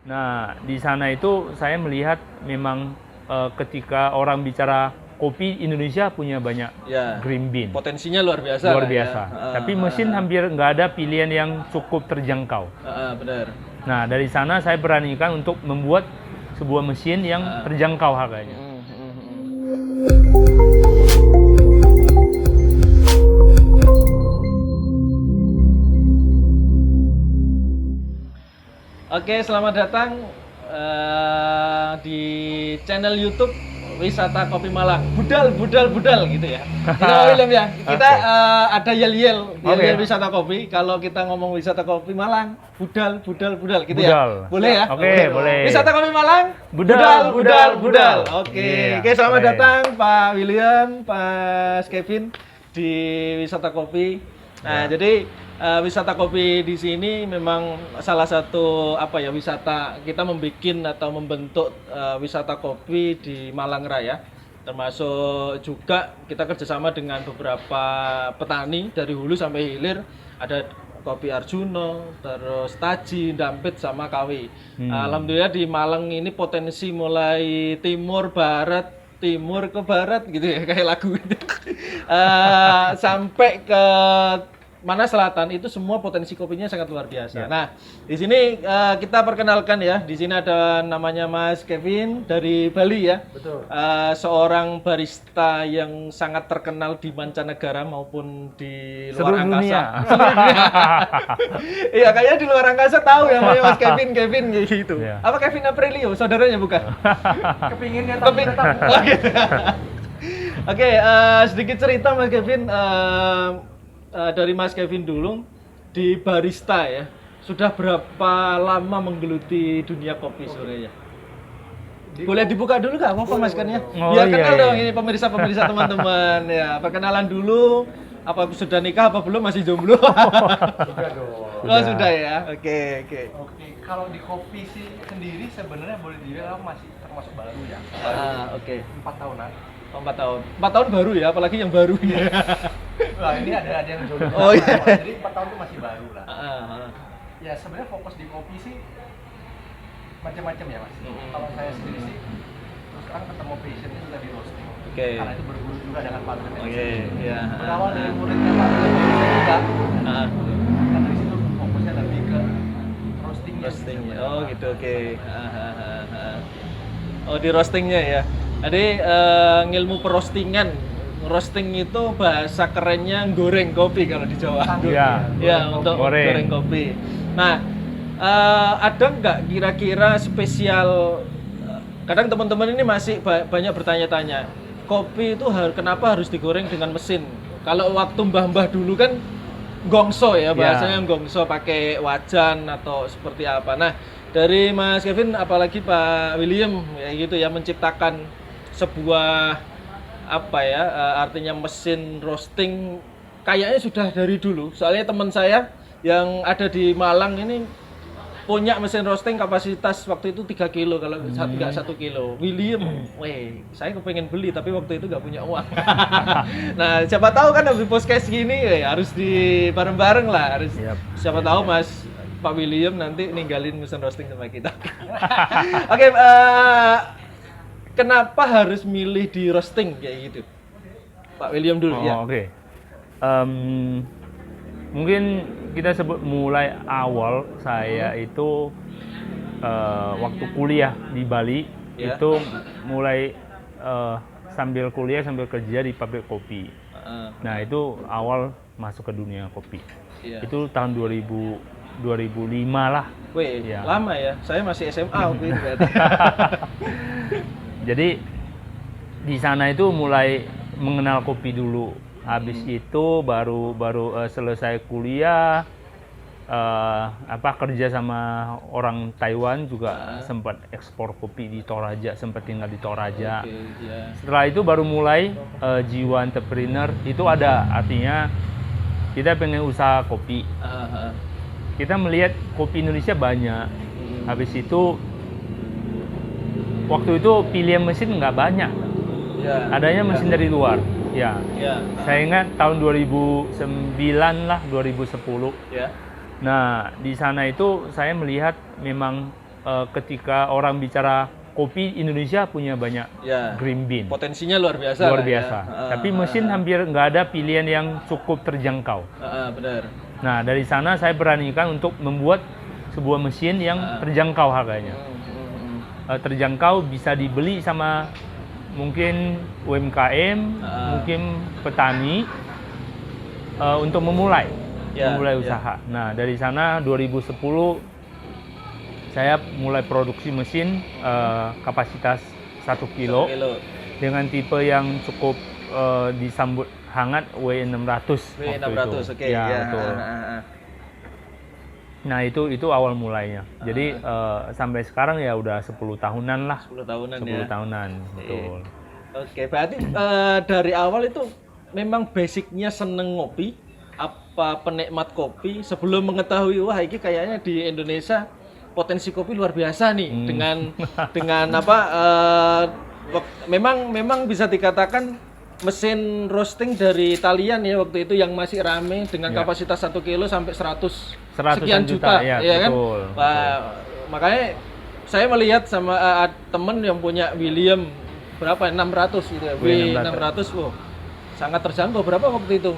Nah, di sana itu saya melihat memang ketika orang bicara kopi, Indonesia punya banyak Ya. green bean. Potensinya luar biasa. Luar lah biasa. Ya. Tapi mesin hampir nggak ada pilihan yang cukup terjangkau. Benar. Nah, dari sana saya beranikan untuk membuat sebuah mesin yang terjangkau harganya. Oke, selamat datang di channel YouTube Wisata Kopi Malang. Budal gitu ya. Kita William ya. Kita ada yel wisata kopi. Kalau kita ngomong wisata kopi Malang, budal gitu ya. Boleh ya? Oke, boleh. Wisata kopi Malang, budal. Oke, selamat datang Pak William, Pak Kevin di Wisata Kopi. Nah, jadi wisata kopi di sini memang salah satu wisata kita membentuk wisata kopi di Malang Raya, termasuk juga kita kerjasama dengan beberapa petani dari hulu sampai hilir. Ada Kopi Arjuno, terus Taji, Dampit sama Kawi. Alhamdulillah di Malang ini potensi mulai timur ke barat gitu ya, kayak lagu gitu. Sampai ke mana selatan itu semua potensi kopinya sangat luar biasa. Ya. Nah, di sini kita perkenalkan ya. Di sini ada namanya Mas Kevin dari Bali ya. Betul. Seorang barista yang sangat terkenal di mancanegara maupun di luar Seluruh angkasa. dunia. Iya, kayaknya di luar angkasa tahu ya namanya Mas Kevin gitu. Ya. Apa Kevin Aprilio, saudaranya bukan? Kepinginnya tapi tetap. Oh, gitu. Oke, sedikit cerita Mas Kevin. Dari Mas Kevin dulu di barista ya, sudah berapa lama menggeluti dunia kopi sebenarnya? Boleh dibuka dulu nggak apa maskernya? Biar kenal dong ini pemirsa teman-teman ya. Perkenalan dulu. Apa sudah nikah apa belum, masih jomblo? Sudah dong. Oh sudah ya. Oke. Kalau di kopi sih sendiri sebenarnya boleh dibilang masih termasuk baru ya. Oke. 4 tahunan. 4 tahun. 4 tahun baru ya, apalagi yang baru ya. Wah, ini ada yang jodoh. Oh iya. Jadi 4 tahun itu masih baru lah. Ah. Ya sebenarnya fokus di kopi sih macam-macam ya Mas. Kalau saya sendiri sih terus terang ketemu passionnya sudah di roasting. Oke. Karena itu berguru juga dengan Pak William. Oke, ya. Berawal dari muridnya Pak William saya juga. Ah. Kan dari situ fokusnya lebih ke roastingnya. Roastingnya, oh gitu, oke. Oh di roastingnya ya. Jadi ngilmu perostingan, roasting itu bahasa kerennya goreng kopi kalau di Jawa. Iya. Ya untuk goreng kopi. Nah ada nggak kira-kira spesial? Kadang teman-teman ini masih banyak bertanya-tanya, kopi itu kenapa harus digoreng dengan mesin? Kalau waktu mbah-mbah dulu kan gongso ya, bahasanya gongso pakai wajan atau seperti apa. Nah, dari Mas Kevin apalagi Pak William ya gitu ya, menciptakan sebuah artinya mesin roasting kayaknya sudah dari dulu. Soalnya teman saya yang ada di Malang ini punya mesin roasting kapasitas waktu itu 3 kilo kalau nggak 1 kilo. William, saya kepengen beli tapi waktu itu nggak punya uang. Nah, siapa tahu kan habis podcast gini harus di bareng-bareng lah. Siapa tahu Mas Pak William nanti ninggalin mesin roasting sama kita. Oke, kenapa harus milih di roasting kayak gitu? Pak William dulu ya. Oke. Mungkin kita sebut mulai awal saya itu waktu kuliah di Bali itu mulai sambil kuliah sambil kerja di pabrik kopi. Nah itu awal masuk ke dunia kopi. Itu tahun 2005 lah. Wih, lama ya. Saya masih SMA waktu itu. Jadi di sana itu mulai mengenal kopi dulu. Habis itu baru selesai kuliah kerja sama orang Taiwan juga sempat ekspor kopi di Toraja, sempat tinggal di Toraja. Setelah itu baru mulai jiwa entrepreneur itu ada, artinya kita pengen usaha kopi. Kita melihat kopi Indonesia banyak. Habis itu waktu itu pilihan mesin nggak banyak, adanya mesin dari luar. Saya ingat tahun 2009 lah, 2010. Nah di sana itu saya melihat memang ketika orang bicara kopi, Indonesia punya banyak Ya. green bean. Potensinya luar biasa. Luar lah ya. biasa. Tapi mesin hampir nggak ada pilihan yang cukup terjangkau. Benar. Nah, dari sana saya beranikan untuk membuat sebuah mesin yang terjangkau harganya. Terjangkau, bisa dibeli sama mungkin UMKM, mungkin petani untuk memulai usaha. Nah, dari sana 2010 saya mulai produksi mesin kapasitas 1 kilo dengan tipe yang cukup disambut hangat W600. W600, oke. Ya, betul. Nah, itu awal mulainya. Jadi sampai sekarang ya udah 10 tahunan lah. 10 tahunan 10 ya. tahunan, betul. Oke, berarti dari awal itu memang basicnya seneng ngopi, apa penikmat kopi, sebelum mengetahui wah ini kayaknya di Indonesia potensi kopi luar biasa nih dengan apa memang bisa dikatakan mesin roasting dari Italian ya waktu itu yang masih rame dengan kapasitas 1 kilo sampai 100 sekian juta ya, kan. betul. Makanya saya melihat sama temen yang punya William berapa 600 gitu ya. W600 sangat terjangkau. Berapa waktu itu?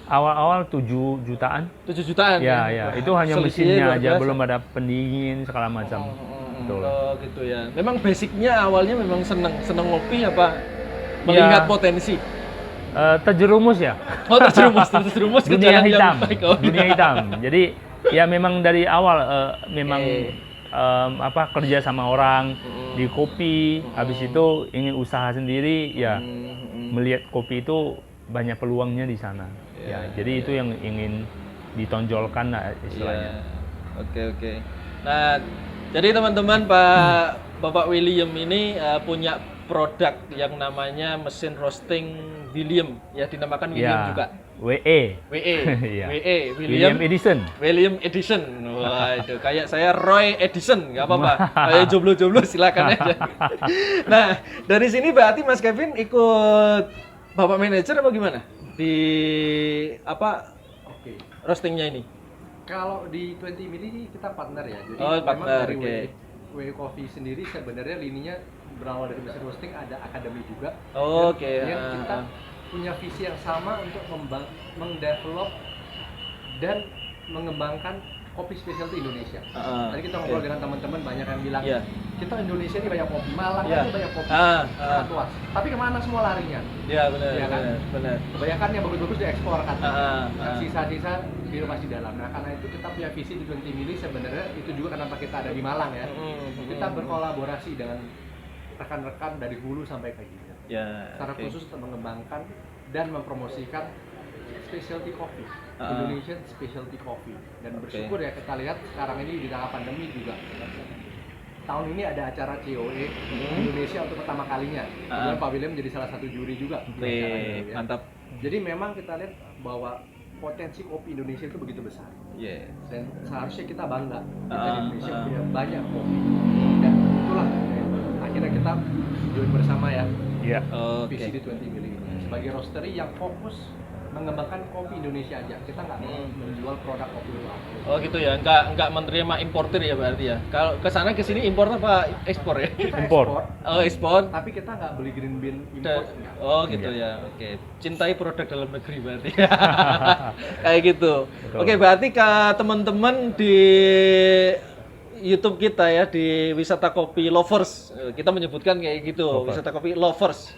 Awal-awal 7 jutaan. 7 jutaan. Ya, ya. Itu hanya mesinnya aja, belum ada pendingin segala macam. Betul. Oh, gitu ya. Memang basicnya awalnya memang seneng ngopi apa melihat potensi. Terjerumus ya. Oh, terjerumus ke dunia jalan hitam. yang baik. Oh, dunia hitam. Jadi ya memang dari awal memang kerja sama orang di kopi, habis itu ingin usaha sendiri ya. Melihat kopi itu banyak peluangnya di sana. Jadi itu yang ingin ditonjolkan lah istilahnya. Oke. Nah, jadi teman-teman Bapak William ini punya produk yang namanya mesin roasting William, ya dinamakan William juga. WE. Iya. William Edison. William Edison. Wah, itu kayak saya Roy Edison, nggak apa-apa. Ayo jomblo-jomblo silakan aja. Nah, dari sini berarti Mas Kevin ikut Bapak manajer apa gimana? Di roastingnya ini? Kalau di 20 mili kita partner ya. Jadi partner, memang dari WE Coffee sendiri sebenarnya lininya berawal dari mesin roasting, ada akademi juga. Yang kita punya visi yang sama untuk mendevelop dan mengembangkan kopi specialty Indonesia. Tadi kita ngobrol dengan teman-teman, banyak yang bilang kita Indonesia ini banyak kopi, Malang ini banyak kopi, sangat luas. Tapi kemana semua larinya? Iya benar. Ya kan? Benar. Kebanyakan yang bagus-bagus diekspor kan. Sisa-sisa diinovasi dalam. Nah, karena itu kita punya visi di 20 mili sebenarnya itu juga kenapa kita ada di Malang ya. Kita berkolaborasi dengan rekan-rekan dari hulu sampai ke hilir. Secara khusus untuk mengembangkan dan mempromosikan specialty coffee, Indonesian specialty coffee. Dan bersyukur ya kita lihat sekarang ini di tengah pandemi juga. Tahun ini ada acara COE Indonesia untuk pertama kalinya. Kemudian Pak William menjadi salah satu juri juga. Mantap. Jadi memang kita lihat bahwa potensi kopi Indonesia itu begitu besar. Dan seharusnya kita bangga kita di Indonesia punya banyak kopi. Dan itulah akhirnya kita join bersama ya. Visi di 20 mili sebagai roastery yang fokus mengembangkan kopi Indonesia aja. Kita nggak menjual produk kopi luar. Oh gitu ya, nggak menerima importer ya berarti ya. Kalau kesana kesini impor apa ekspor ya? Impor. Oh ekspor. Tapi kita nggak beli green bean impor. Oh gitu ya, oke. Cintai produk dalam negeri berarti. Kayak gitu. Oke, berarti ke teman-teman di YouTube kita ya, di Wisata Kopi Lovers, kita menyebutkan kayak gitu, Wisata Kopi Lovers.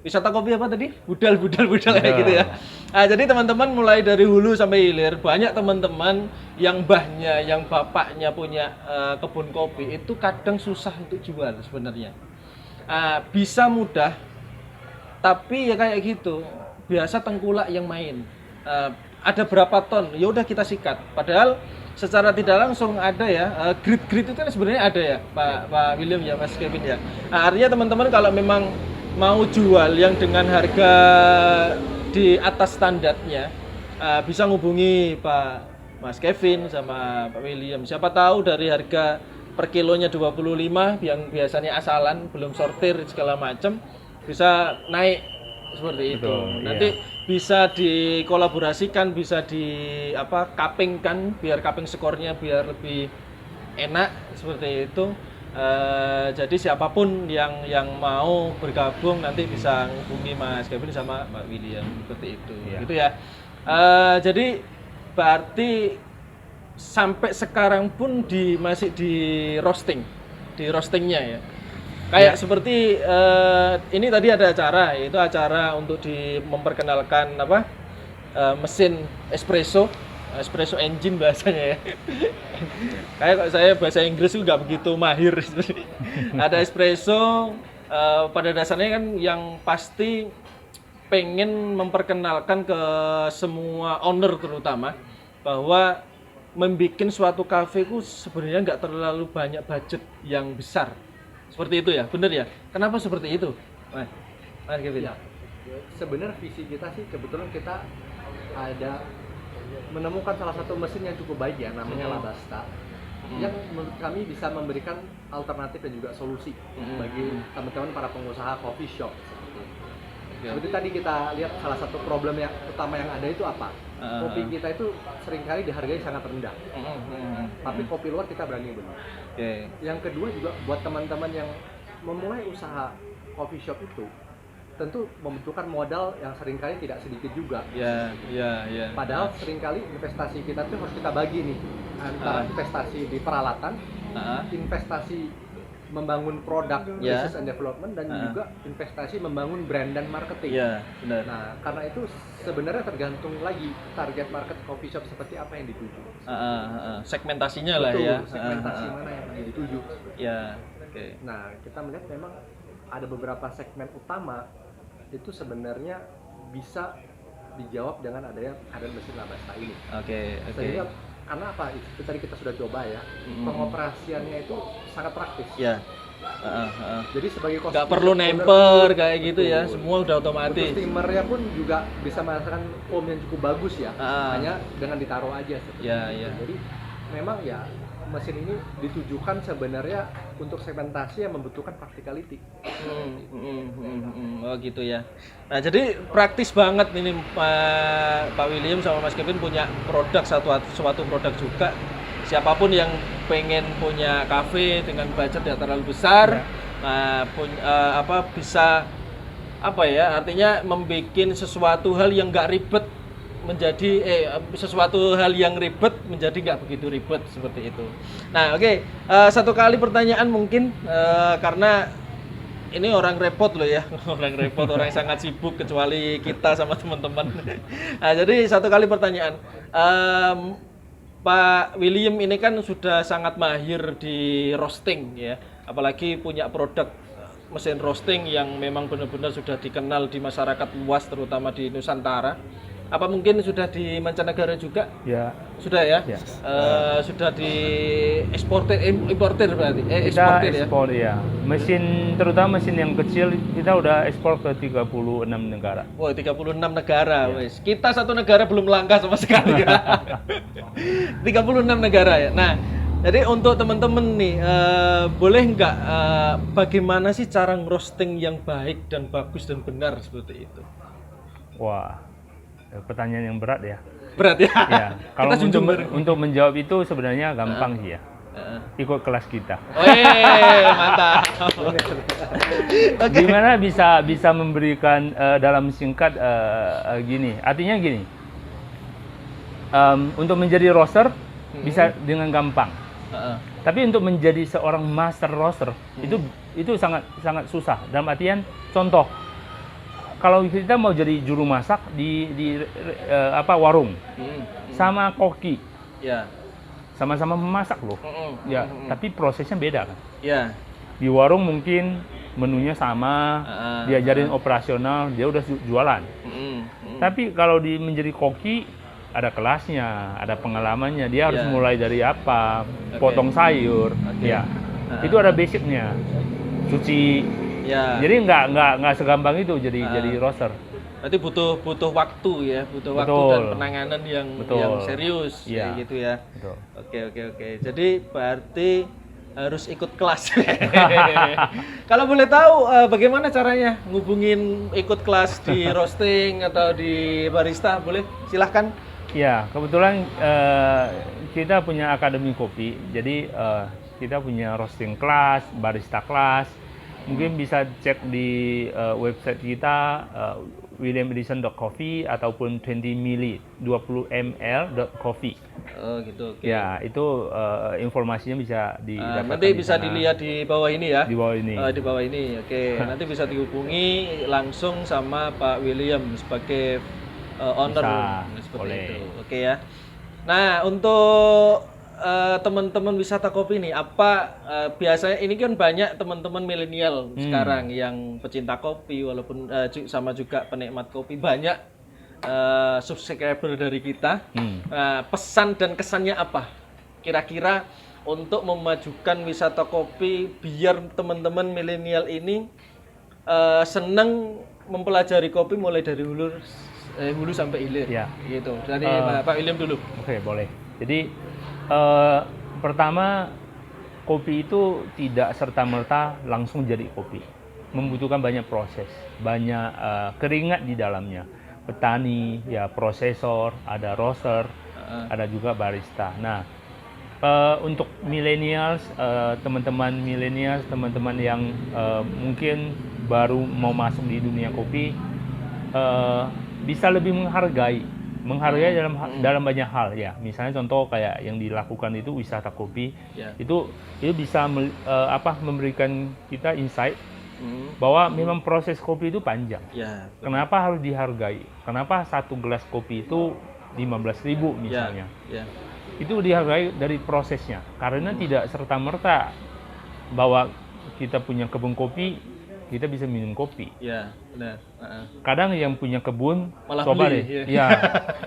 Wisata kopi apa tadi? Budal kayak gitu ya. Nah, jadi teman-teman mulai dari hulu sampai hilir, banyak teman-teman yang mbahnya, yang bapaknya punya kebun kopi itu kadang susah untuk jual sebenarnya. Bisa mudah, tapi ya kayak gitu. Biasa tengkulak yang main. Ada berapa ton? Ya udah kita sikat. Padahal secara tidak langsung ada ya, grid itu kan sebenarnya ada ya, Pak William ya, Mas Kevin ya. Nah, artinya teman-teman kalau memang mau jual yang dengan harga di atas standarnya, bisa ngubungi Pak Mas Kevin sama Pak William. Siapa tahu dari harga per kilonya 25 yang biasanya asalan, belum sortir segala macam, bisa naik seperti itu. Nanti bisa dikolaborasikan, bisa di cupping kan, biar cupping skornya biar lebih enak seperti itu. Jadi siapapun yang mau bergabung nanti bisa menghubungi Mas Kevin sama Mbak William seperti itu. Iya. Gitu ya. Jadi berarti sampai sekarang pun masih di roastingnya ya. Kayak seperti ini tadi ada acara, yaitu acara untuk memperkenalkan mesin espresso engine bahasanya ya. Kayak kalau saya bahasa Inggris juga begitu mahir. Ada espresso, pada dasarnya kan yang pasti pengen memperkenalkan ke semua owner terutama bahwa membuat suatu kafe ku sebenarnya nggak terlalu banyak budget yang besar. Seperti itu ya, bener ya? Kenapa seperti itu? Mas Kevin. Ya, sebenarnya visi kita sih kebetulan kita ada menemukan salah satu mesin yang cukup baik ya, namanya Labasta, yang menurut kami bisa memberikan alternatif dan juga solusi bagi teman-teman para pengusaha coffee shop. Seperti tadi kita lihat salah satu problem yang utama yang ada itu apa? Kopi kita itu seringkali dihargai sangat rendah. Tapi kopi luar kita berani beli. Yang kedua juga buat teman-teman yang memulai usaha coffee shop itu tentu membutuhkan modal yang seringkali tidak sedikit juga. Padahal seringkali investasi kita tuh harus kita bagi nih antara investasi di peralatan, investasi membangun produk, research and development, dan juga investasi membangun brand dan marketing. Benar. Nah, karena itu sebenarnya tergantung lagi target market coffee shop seperti apa yang dituju. Segmentasinya Betul, lah ya. segmentasi mana yang dituju. Nah, kita melihat memang ada beberapa segmen utama itu sebenarnya bisa dijawab dengan adanya mesin Labasta ini. Sehingga karena apa? Itu tadi kita sudah coba ya. Pengoperasiannya itu sangat praktis. Jadi sebagai cost nggak perlu nemper kayak gitu ya, semua udah otomatis. Untuk steamernya pun juga bisa menghasilkan foam yang cukup bagus ya. Hanya dengan ditaruh aja. Jadi memang ya mesin ini ditujukan sebenarnya untuk segmentasi yang membutuhkan practicality. Oh gitu ya. Nah jadi praktis banget ini Pak William sama Mas Kevin punya produk suatu produk juga. Siapapun yang pengen punya kafe dengan budget yang terlalu besar, bisa artinya membuat sesuatu hal yang nggak ribet sesuatu hal yang ribet menjadi nggak begitu ribet seperti itu. Nah, satu kali pertanyaan mungkin karena ini orang repot loh ya, orang sangat sibuk kecuali kita sama teman-teman. Nah, jadi satu kali pertanyaan, Pak William ini kan sudah sangat mahir di roasting ya, apalagi punya produk mesin roasting yang memang benar-benar sudah dikenal di masyarakat luas terutama di Nusantara. Apa mungkin sudah di mancanegara juga? Ya. Sudah ya? Sudah di importer berarti? Kita ekspor ya. Mesin, terutama mesin yang kecil, kita udah ekspor ke 36 negara. 36 negara, wes. Kita satu negara belum langka sama sekali. 36 negara ya. Nah, jadi untuk teman-teman nih, boleh nggak bagaimana sih cara ngerosting yang baik dan bagus dan benar seperti itu? Wah. Pertanyaan yang berat ya. Berat ya. Ya. Kalau untuk menjawab itu sebenarnya gampang sih ya. Ikut kelas kita. Mantap. Gimana bisa memberikan dalam singkat gini. Artinya gini. Untuk menjadi roaster bisa dengan gampang. Tapi untuk menjadi seorang master roaster itu sangat susah. Dalam artian contoh, kalau kita mau jadi juru masak di warung sama koki, sama-sama memasak loh, tapi prosesnya beda kan. Di warung mungkin menunya sama, diajarin operasional, dia udah jualan. Tapi kalau menjadi koki ada kelasnya, ada pengalamannya, dia harus mulai dari apa, potong sayur, itu ada basicnya, cuci. Jadi nggak segampang itu jadi roaster. Berarti butuh waktu ya, waktu dan penanganan yang serius kayak gitu ya. Betul. Oke. Jadi berarti harus ikut kelas. Kalau boleh tahu bagaimana caranya ngubungin ikut kelas di roasting atau di barista, boleh silahkan. Ya, kebetulan kita punya akademi kopi. Jadi kita punya roasting class, barista class. Mungkin bisa cek di website kita williamedison.coffee ataupun 20ml.coffee. Oh gitu. Oke. Ya, itu informasinya bisa didapatkan. Nanti di bisa sana. dilihat di bawah ini ya. Di bawah ini. Di bawah ini. Oke. Nanti bisa dihubungi langsung sama Pak William sebagai owner seperti boleh. itu. Oke ya. Nah, untuk teman-teman wisata kopi nih, apa biasanya ini kan banyak teman-teman milenial sekarang yang pecinta kopi, walaupun sama juga penikmat kopi, banyak subscriber dari kita. Pesan dan kesannya apa? Kira-kira untuk memajukan wisata kopi biar teman-teman milenial ini senang mempelajari kopi mulai dari hulu sampai hilir. Ya. Gitu. Dari Pak William dulu. Oke, boleh. Jadi pertama, kopi itu tidak serta-merta langsung jadi kopi. Membutuhkan banyak proses, banyak keringat di dalamnya. Petani, ya prosesor, ada roaster, ada juga barista. Nah, untuk millennials, teman-teman millennials, teman-teman yang mungkin baru mau masuk di dunia kopi, bisa lebih menghargai dalam banyak hal ya. Misalnya contoh kayak yang dilakukan itu wisata kopi, itu bisa memberikan kita insight bahwa memang proses kopi itu panjang. Kenapa harus dihargai? Kenapa satu gelas kopi itu 15.000 misalnya? Itu dihargai dari prosesnya, karena tidak serta-merta bahwa kita punya kebun kopi kita bisa minum kopi. Benar. Kadang yang punya kebun malah coba beli, deh,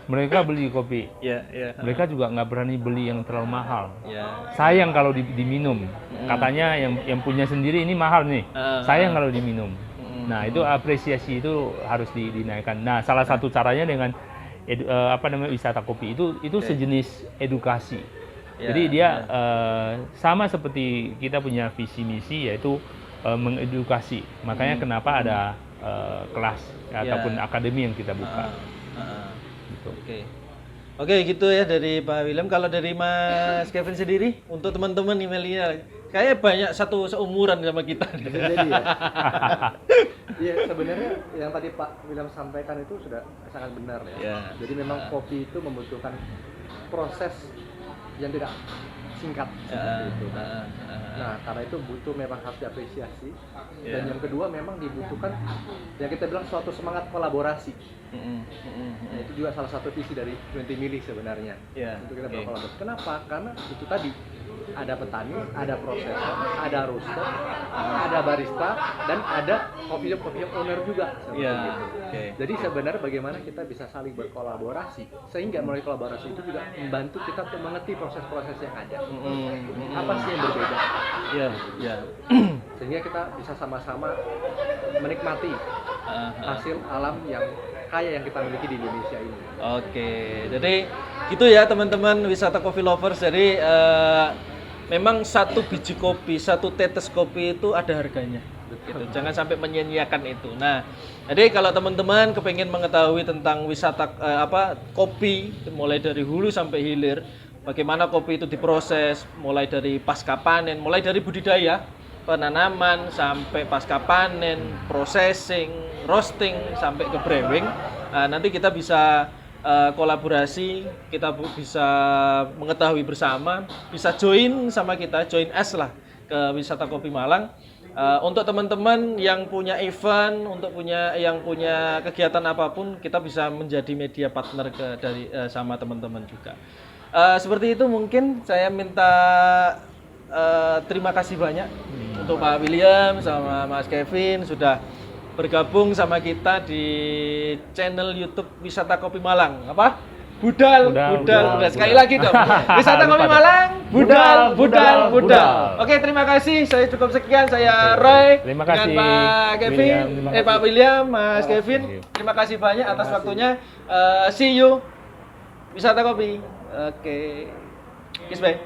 mereka beli kopi. Mereka juga nggak berani beli yang terlalu mahal. Sayang kalau diminum. Katanya yang punya sendiri ini mahal nih. Sayang kalau diminum. Nah, itu apresiasi itu harus dinaikkan. Nah, salah satu caranya dengan wisata kopi itu sejenis edukasi. Jadi dia sama seperti kita punya visi misi, yaitu mengedukasi. Makanya kenapa ada kelas ataupun akademi yang kita buka. Gitu. Oke, gitu ya dari Pak William. Kalau dari Mas Kevin sendiri, untuk teman-teman milenial, kayaknya banyak satu seumuran sama kita. Jadi ya. Iya, sebenarnya yang tadi Pak William sampaikan itu sudah sangat benar ya. Jadi memang kopi itu membutuhkan proses yang tidak singkat seperti itu. Nah, karena itu butuh memang harus diapresiasi. Dan yang kedua memang dibutuhkan yang kita bilang suatu semangat kolaborasi. Nah, itu juga salah satu visi dari 20 Mili sebenarnya. Untuk kita berkolaborasi. Kenapa? Karena itu tadi ada petani, ada prosesor, ada roaster, ada barista, dan ada coffee shop owner juga. Jadi sebenarnya bagaimana kita bisa saling berkolaborasi sehingga melalui kolaborasi itu juga membantu kita untuk mengerti proses-proses yang ada. Apa sih yang berbeda? Sehingga kita bisa sama-sama menikmati hasil alam yang kaya yang kita miliki di Indonesia ini. Jadi gitu ya teman-teman wisata coffee lovers. Jadi memang satu biji kopi, satu tetes kopi itu ada harganya. Gitu. Jangan sampai menyia-nyiakan itu. Nah, jadi kalau teman-teman kepengen mengetahui tentang wisata kopi mulai dari hulu sampai hilir, bagaimana kopi itu diproses, mulai dari pasca panen, mulai dari budidaya, penanaman sampai pasca panen, processing, roasting sampai ke brewing. Nanti kita bisa kolaborasi, kita bisa mengetahui bersama, bisa join sama kita, join us lah ke Wisata Kopi Malang. Untuk teman-teman yang punya event, yang punya kegiatan apapun, kita bisa menjadi media partner sama teman-teman juga. Seperti itu mungkin saya minta terima kasih banyak untuk Pak William sama Mas Kevin sudah bergabung sama kita di channel YouTube Wisata Kopi Malang. Apa? Budal. Sekali lagi dong. Wisata Kopi Malang, budal. Oke, terima kasih. Saya cukup sekian. Saya Roy. Terima kasih. Dengan Pak Kevin, Pak William, Mas Kevin. Terima kasih banyak atas waktunya. See you Wisata Kopi. Oke. Kiss bye.